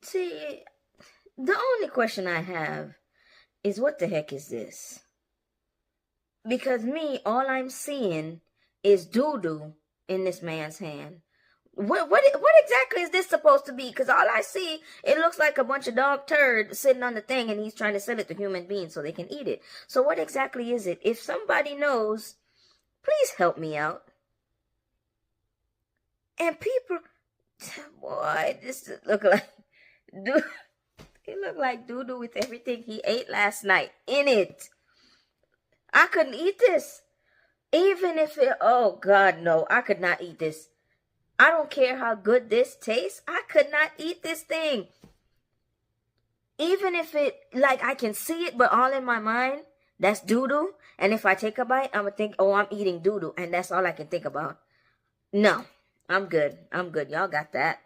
See, the only question I have is what the heck is this? Because me, all I'm seeing is doo-doo in this man's hand. What exactly is this supposed to be? Because all I see, it looks like a bunch of dog turd sitting on the thing, and he's trying to sell it to human beings so they can eat it. So what exactly is it? If somebody knows, please help me out. And people, boy, this look like doo. It looked like doo-doo with everything he ate last night in it. I couldn't eat this. Even if it, oh God, no, I could not eat this. I don't care how good this tastes. I could not eat this thing. Even if it, like, I can see it, but all in my mind, that's doo-doo. And if I take a bite, I'm going to think, oh, I'm eating doo-doo. And that's all I can think about. No, I'm good. I'm good. Y'all got that.